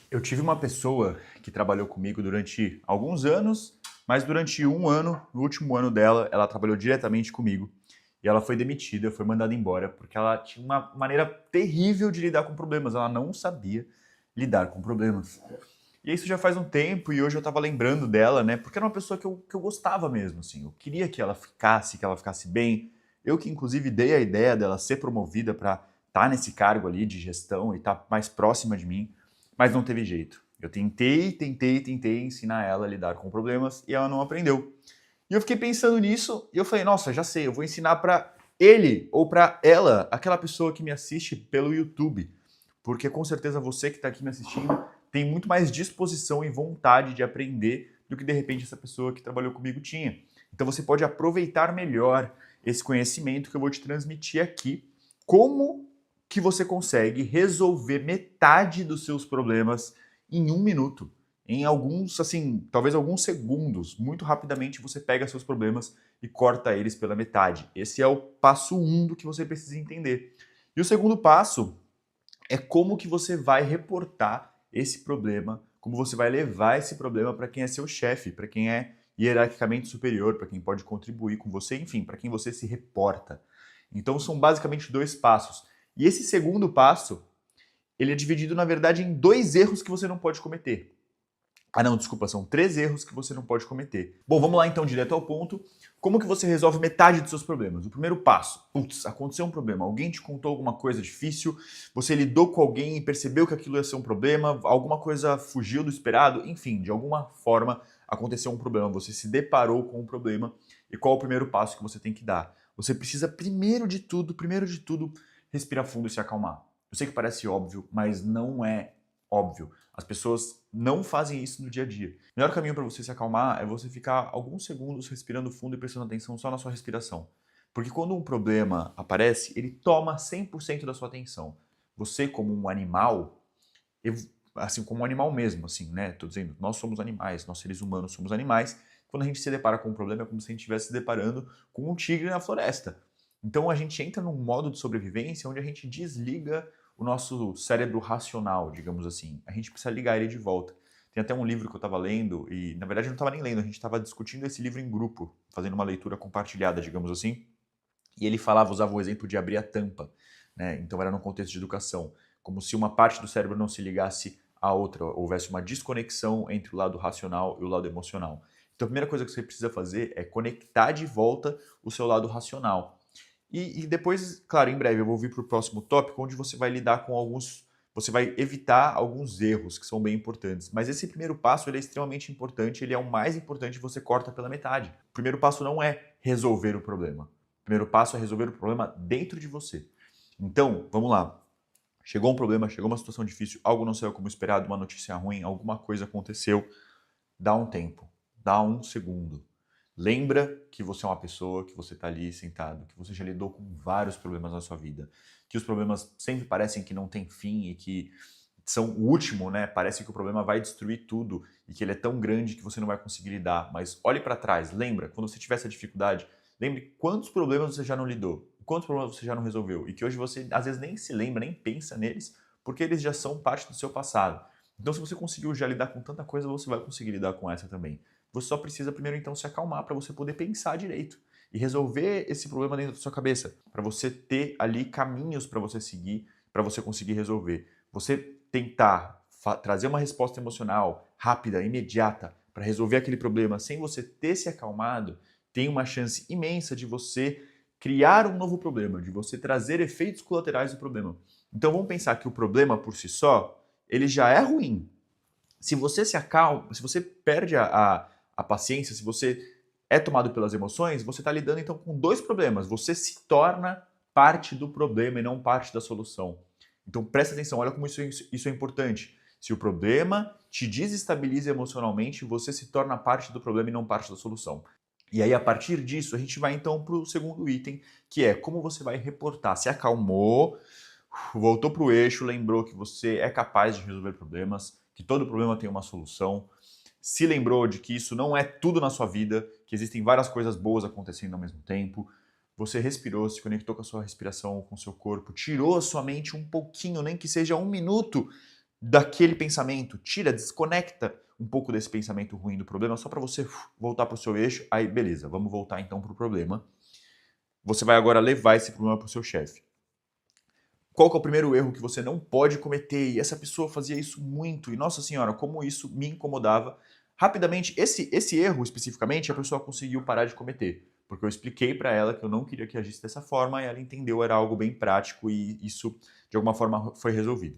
Eu tive uma pessoa que trabalhou comigo durante alguns anos, mas durante um ano, no último ano dela, ela trabalhou diretamente comigo e ela foi demitida, foi mandada embora porque ela tinha uma maneira terrível de lidar com problemas, ela não sabia lidar com problemas. E isso já faz um tempo e hoje eu tava lembrando dela, né? Porque era uma pessoa que eu gostava mesmo, assim. Eu queria que ela ficasse bem. Eu que inclusive dei a ideia dela ser promovida para estar nesse cargo ali de gestão e estar mais próxima de mim, mas não teve jeito. Eu tentei ensinar ela a lidar com problemas e ela não aprendeu. E eu fiquei pensando nisso e eu falei, nossa, já sei, eu vou ensinar para ele ou para ela, aquela pessoa que me assiste pelo YouTube. Porque com certeza você que está aqui me assistindo tem muito mais disposição e vontade de aprender do que de repente essa pessoa que trabalhou comigo tinha. Então você pode aproveitar melhor esse conhecimento que eu vou te transmitir aqui, como que você consegue resolver metade dos seus problemas em um minuto. Em alguns, assim, talvez alguns segundos, muito rapidamente você pega seus problemas e corta eles pela metade. Esse é o passo um do que você precisa entender. E o segundo passo é como que você vai reportar esse problema, como você vai levar esse problema para quem é seu chefe, para quem é hierarquicamente superior, para quem pode contribuir com você, enfim, para quem você se reporta. Então são basicamente dois passos. E esse segundo passo, ele é dividido na verdade em dois erros que você não pode cometer. Ah, não, desculpa, são três erros que você não pode cometer. Bom, vamos lá então direto ao ponto. Como que você resolve metade dos seus problemas? O primeiro passo, putz, aconteceu um problema, alguém te contou alguma coisa difícil, você lidou com alguém e percebeu que aquilo ia ser um problema, alguma coisa fugiu do esperado, enfim, de alguma forma aconteceu um problema, você se deparou com um problema e qual é o primeiro passo que você tem que dar? Você precisa primeiro de tudo, respirar fundo e se acalmar. Eu sei que parece óbvio, mas não é óbvio. As pessoas não fazem isso no dia a dia. O melhor caminho para você se acalmar é você ficar alguns segundos respirando fundo e prestando atenção só na sua respiração. Porque quando um problema aparece, ele toma 100% da sua atenção. Você, como um animal, assim, como um animal mesmo, assim, né? Tô dizendo, nós somos animais, nós seres humanos somos animais. Quando a gente se depara com um problema, é como se a gente estivesse se deparando com um tigre na floresta. Então a gente entra num modo de sobrevivência onde a gente desliga o nosso cérebro racional, digamos assim. A gente precisa ligar ele de volta. Tem até um livro que eu estava lendo, e na verdade eu não estava nem lendo, a gente estava discutindo esse livro em grupo, fazendo uma leitura compartilhada, digamos assim. E ele falava, usava o exemplo de abrir a tampa, né? Então era num contexto de educação, como se uma parte do cérebro não se ligasse à outra, houvesse uma desconexão entre o lado racional e o lado emocional. Então a primeira coisa que você precisa fazer é conectar de volta o seu lado racional. E depois, claro, em breve eu vou vir para o próximo tópico, onde você vai lidar com alguns. Você vai evitar alguns erros que são bem importantes. Mas esse primeiro passo ele é extremamente importante, ele é o mais importante, você corta pela metade. O primeiro passo não é resolver o problema. O primeiro passo é resolver o problema dentro de você. Então, vamos lá. Chegou um problema, chegou uma situação difícil, algo não saiu como esperado, uma notícia ruim, alguma coisa aconteceu. Dá um tempo, dá um segundo. Lembra que você é uma pessoa, que você está ali sentado, que você já lidou com vários problemas na sua vida, que os problemas sempre parecem que não têm fim e que são o último, né? Parece que o problema vai destruir tudo e que ele é tão grande que você não vai conseguir lidar. Mas olhe para trás, lembra, quando você tiver essa dificuldade, lembre quantos problemas você já não lidou, quantos problemas você já não resolveu e que hoje você às vezes nem se lembra, nem pensa neles, porque eles já são parte do seu passado. Então, se você conseguiu já lidar com tanta coisa, você vai conseguir lidar com essa também. Você só precisa primeiro então se acalmar para você poder pensar direito e resolver esse problema dentro da sua cabeça, para você ter ali caminhos para você seguir, para você conseguir resolver. Você tentar trazer uma resposta emocional rápida, imediata, para resolver aquele problema sem você ter se acalmado, tem uma chance imensa de você criar um novo problema, de você trazer efeitos colaterais do problema. Então vamos pensar que o problema por si só, ele já é ruim. Se você se acalma, se você perde a paciência, se você é tomado pelas emoções, você está lidando então com dois problemas. Você se torna parte do problema e não parte da solução. Então presta atenção, olha como isso é importante. Se o problema te desestabiliza emocionalmente, você se torna parte do problema e não parte da solução. E aí, a partir disso, a gente vai então para o segundo item, que é como você vai reportar. Se acalmou, voltou para o eixo, lembrou que você é capaz de resolver problemas, que todo problema tem uma solução, se lembrou de que isso não é tudo na sua vida, que existem várias coisas boas acontecendo ao mesmo tempo, você respirou, se conectou com a sua respiração, com o seu corpo, tirou a sua mente um pouquinho, nem que seja um minuto, daquele pensamento, tira, desconecta um pouco desse pensamento ruim do problema, só para você voltar para o seu eixo. Aí, beleza, vamos voltar então para o problema. Você vai agora levar esse problema para o seu chefe. Qual que é o primeiro erro que você não pode cometer? E essa pessoa fazia isso muito, e nossa senhora, como isso me incomodava. Rapidamente, esse erro especificamente, a pessoa conseguiu parar de cometer, porque eu expliquei para ela que eu não queria que agisse dessa forma, e ela entendeu, era algo bem prático, e isso, de alguma forma, foi resolvido.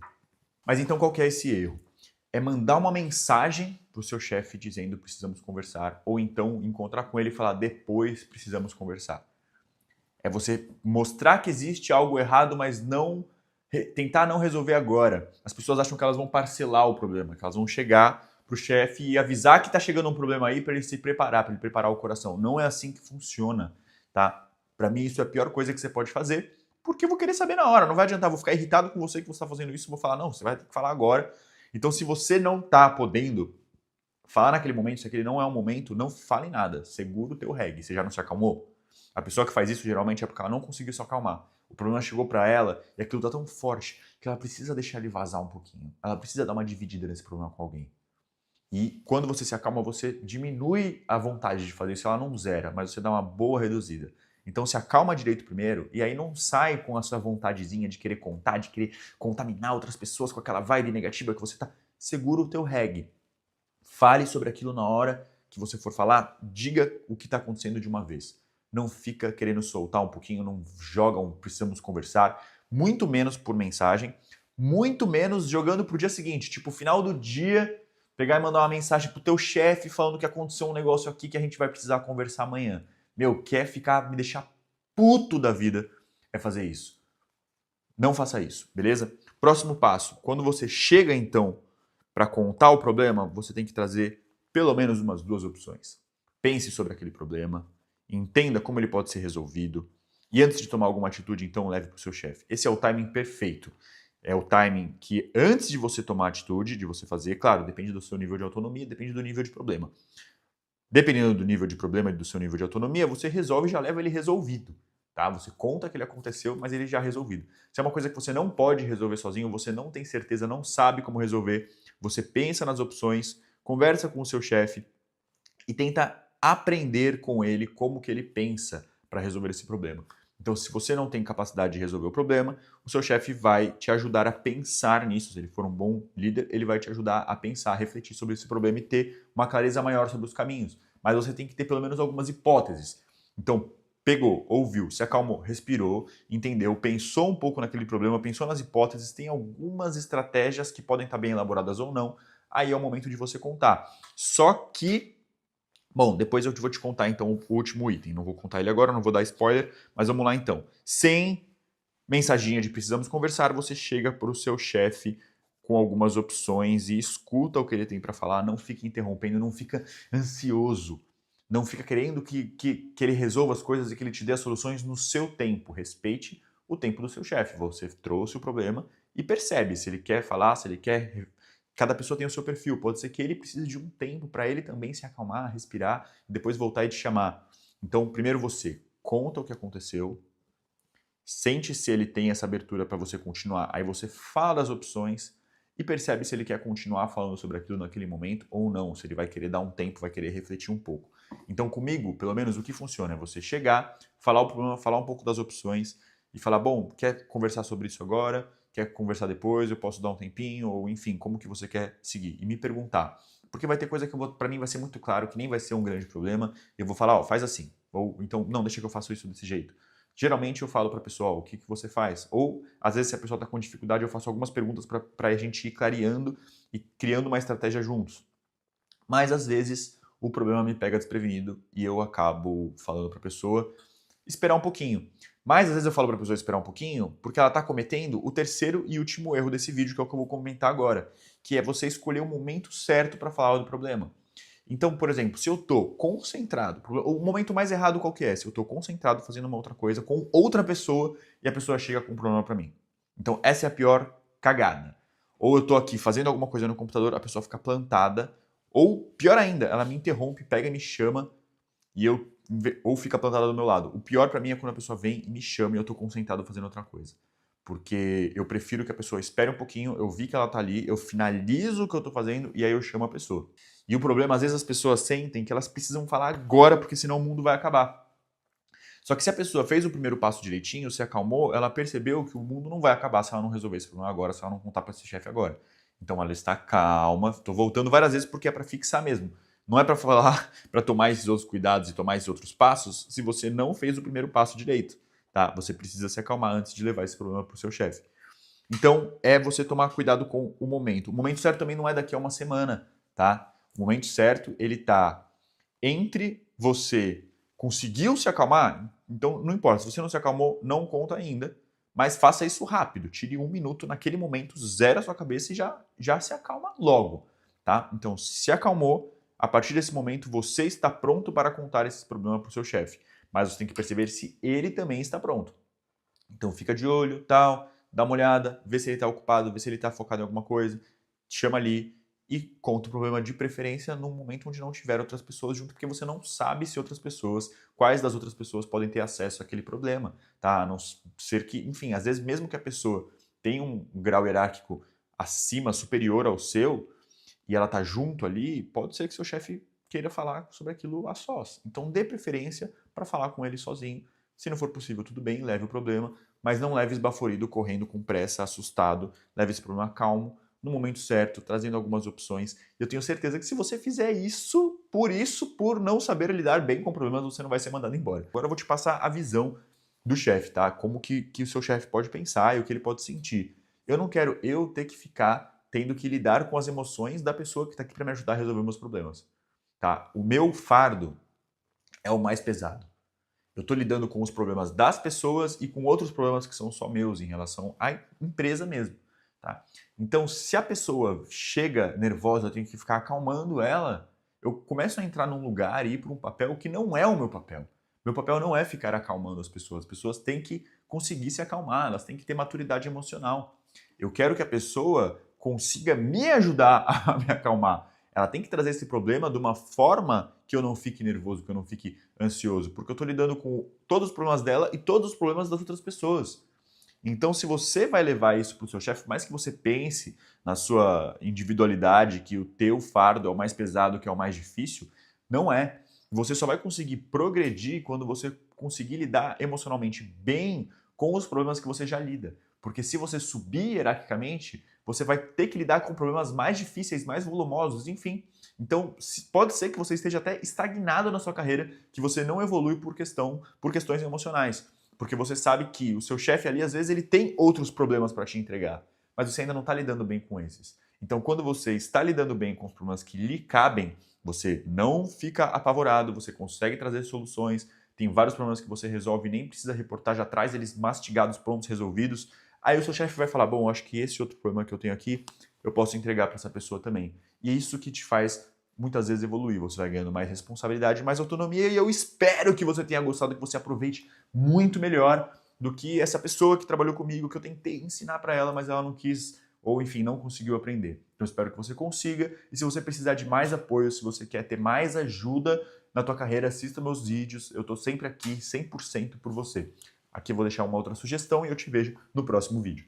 Mas então qual que é esse erro? É mandar uma mensagem para o seu chefe dizendo precisamos conversar, ou então encontrar com ele e falar depois precisamos conversar. É você mostrar que existe algo errado, mas não tentar não resolver agora. As pessoas acham que elas vão parcelar o problema, que elas vão chegar para o chefe e avisar que está chegando um problema aí para ele se preparar, para ele preparar o coração. Não é assim que funciona, tá? Para mim isso é a pior coisa que você pode fazer, porque eu vou querer saber na hora. Não vai adiantar, vou ficar irritado com você que você está fazendo isso, vou falar, não, você vai ter que falar agora. Então se você não está podendo falar naquele momento, se aquele não é o momento, não fale nada. Segura o teu reggae. Você já não se acalmou? A pessoa que faz isso geralmente é porque ela não conseguiu se acalmar. O problema chegou para ela e aquilo tá tão forte que ela precisa deixar ele vazar um pouquinho. Ela precisa dar uma dividida nesse problema com alguém. E quando você se acalma, você diminui a vontade de fazer isso. Ela não zera, mas você dá uma boa reduzida. Então se acalma direito primeiro e aí não sai com a sua vontadezinha de querer contar, de querer contaminar outras pessoas com aquela vibe negativa que você tá. Segura o teu reggae. Fale sobre aquilo na hora que você for falar, diga o que está acontecendo de uma vez. Não fica querendo soltar um pouquinho, não joga um precisamos conversar, muito menos por mensagem, muito menos jogando pro dia seguinte, tipo, final do dia, pegar e mandar uma mensagem pro teu chefe falando que aconteceu um negócio aqui que a gente vai precisar conversar amanhã. Meu, quer ficar, me deixar puto da vida é fazer isso. Não faça isso, beleza? Próximo passo, quando você chega então para contar o problema, você tem que trazer pelo menos umas duas opções. Pense sobre aquele problema, entenda como ele pode ser resolvido e antes de tomar alguma atitude, então leve para o seu chefe. Esse é o timing perfeito. É o timing que antes de você tomar a atitude, de você fazer, claro, depende do seu nível de autonomia, depende do nível de problema. Dependendo do nível de problema e do seu nível de autonomia, você resolve e já leva ele resolvido. Tá? Você conta que ele aconteceu, mas ele já resolvido. Se é uma coisa que você não pode resolver sozinho, você não tem certeza, não sabe como resolver, você pensa nas opções, conversa com o seu chefe e tenta aprender com ele como que ele pensa para resolver esse problema. Então, se você não tem capacidade de resolver o problema, o seu chefe vai te ajudar a pensar nisso. Se ele for um bom líder, ele vai te ajudar a pensar, a refletir sobre esse problema e ter uma clareza maior sobre os caminhos. Mas você tem que ter pelo menos algumas hipóteses. Então, pegou, ouviu, se acalmou, respirou, entendeu, pensou um pouco naquele problema, pensou nas hipóteses, tem algumas estratégias que podem estar bem elaboradas ou não, aí é o momento de você contar. Só que, bom, depois eu vou te contar então o último item, não vou contar ele agora, não vou dar spoiler, mas vamos lá então. Sem mensaginha de precisamos conversar, você chega para o seu chefe com algumas opções e escuta o que ele tem para falar, não fica interrompendo, não fica ansioso. Não fica querendo que ele resolva as coisas e que ele te dê as soluções no seu tempo. Respeite o tempo do seu chefe. Você trouxe o problema e percebe se ele quer falar, se ele quer. Cada pessoa tem o seu perfil. Pode ser que ele precise de um tempo para ele também se acalmar, respirar e depois voltar e te chamar. Então, primeiro você conta o que aconteceu, sente se ele tem essa abertura para você continuar. Aí você fala das opções e percebe se ele quer continuar falando sobre aquilo naquele momento ou não, se ele vai querer dar um tempo, vai querer refletir um pouco. Então, comigo, pelo menos o que funciona é você chegar, falar o problema, falar um pouco das opções e falar, bom, quer conversar sobre isso agora? Quer conversar depois? Eu posso dar um tempinho? Ou, enfim, como que você quer seguir? E me perguntar. Porque vai ter coisa que para mim vai ser muito claro, que nem vai ser um grande problema. Eu vou falar, ó, faz assim. Ou então, não, deixa que eu faço isso desse jeito. Geralmente eu falo para a pessoa, o que você faz? Ou, às vezes, se a pessoa está com dificuldade, eu faço algumas perguntas para a gente ir clareando e criando uma estratégia juntos. Mas, às vezes, o problema me pega desprevenido e eu acabo falando para a pessoa esperar um pouquinho. Mas, às vezes, eu falo para a pessoa esperar um pouquinho porque ela está cometendo o terceiro e último erro desse vídeo, que é o que eu vou comentar agora, que é você escolher o momento certo para falar do problema. Então, por exemplo, se eu estou concentrado, o momento mais errado qual que é? Se eu estou concentrado fazendo uma outra coisa com outra pessoa e a pessoa chega com um problema para mim. Então, essa é a pior cagada. Ou eu estou aqui fazendo alguma coisa no computador, a pessoa fica plantada, ou pior ainda, ela me interrompe, pega e me chama e eu ou fica plantada do meu lado. O pior para mim é quando a pessoa vem e me chama e eu estou concentrado fazendo outra coisa. porque eu prefiro que a pessoa espere um pouquinho, eu vi que ela tá ali, eu finalizo o que eu tô fazendo e aí eu chamo a pessoa. E o problema, às vezes as pessoas sentem que elas precisam falar agora, porque senão o mundo vai acabar. Só que se a pessoa fez o primeiro passo direitinho, se acalmou, ela percebeu que o mundo não vai acabar se ela não resolver esse problema agora, se ela não contar para esse chefe agora. Então ela está calma, estou voltando várias vezes porque é para fixar mesmo. Não é para falar, para tomar esses outros cuidados e tomar esses outros passos se você não fez o primeiro passo direito, tá? Você precisa se acalmar antes de levar esse problema para o seu chefe. Então, é você tomar cuidado com o momento. O momento certo também não é daqui a uma semana, tá? O momento certo, ele tá entre você conseguiu se acalmar, então não importa, se você não se acalmou, não conta ainda, mas faça isso rápido, tire 1 minuto naquele momento, zera a sua cabeça e já se acalma logo, tá? Então, se acalmou, a partir desse momento você está pronto para contar esse problema para o seu chefe, mas você tem que perceber se ele também está pronto. Então fica de olho, tal, dá uma olhada, vê se ele está ocupado, vê se ele está focado em alguma coisa, chama ali e conta o problema de preferência num momento onde não tiver outras pessoas junto, porque você não sabe se outras pessoas, quais das outras pessoas podem ter acesso àquele problema, tá? A não ser que, enfim, às vezes mesmo que a pessoa tenha um grau hierárquico acima, superior ao seu, e ela tá junto ali, pode ser que seu chefe queira falar sobre aquilo a sós. Então dê preferência para falar com ele sozinho. Se não for possível, tudo bem, leve o problema, mas não leve esbaforido, correndo com pressa, assustado. Leve esse problema calmo, no momento certo, trazendo algumas opções. E eu tenho certeza que se você fizer isso, por não saber lidar bem com problemas, você não vai ser mandado embora. Agora eu vou te passar a visão do chefe, tá? Como que o seu chefe pode pensar e o que ele pode sentir. Eu não quero eu ter que ficar tendo que lidar com as emoções da pessoa que está aqui para me ajudar a resolver meus problemas. Tá? O meu fardo é o mais pesado. Eu estou lidando com os problemas das pessoas e com outros problemas que são só meus em relação à empresa mesmo. Tá? Então, se a pessoa chega nervosa, eu tenho que ficar acalmando ela, eu começo a entrar num lugar e ir para um papel que não é o meu papel. Meu papel não é ficar acalmando as pessoas têm que conseguir se acalmar, elas têm que ter maturidade emocional. Eu quero que a pessoa consiga me ajudar a me acalmar. Ela tem que trazer esse problema de uma forma que eu não fique nervoso, que eu não fique ansioso, porque eu estou lidando com todos os problemas dela e todos os problemas das outras pessoas. Então, se você vai levar isso para o seu chefe, por mais que você pense na sua individualidade, que o teu fardo é o mais pesado, que é o mais difícil, não é. Você só vai conseguir progredir quando você conseguir lidar emocionalmente bem com os problemas que você já lida. Porque se você subir hierarquicamente, você vai ter que lidar com problemas mais difíceis, mais volumosos, enfim. Então, pode ser que você esteja até estagnado na sua carreira, que você não evolui por questões emocionais. Porque você sabe que o seu chefe ali, às vezes, ele tem outros problemas para te entregar, mas você ainda não está lidando bem com esses. Então, quando você está lidando bem com os problemas que lhe cabem, você não fica apavorado, você consegue trazer soluções, tem vários problemas que você resolve e nem precisa reportar, já traz eles mastigados, prontos, resolvidos. Aí o seu chefe vai falar, bom, acho que esse outro problema que eu tenho aqui, eu posso entregar para essa pessoa também. E é isso que te faz muitas vezes evoluir. Você vai ganhando mais responsabilidade, mais autonomia e eu espero que você tenha gostado, que você aproveite muito melhor do que essa pessoa que trabalhou comigo, que eu tentei ensinar para ela, mas ela não quis ou, enfim, não conseguiu aprender. Então, espero que você consiga. E se você precisar de mais apoio, se você quer ter mais ajuda na tua carreira, assista meus vídeos. Eu estou sempre aqui, 100% por você. Aqui eu vou deixar uma outra sugestão e eu te vejo no próximo vídeo.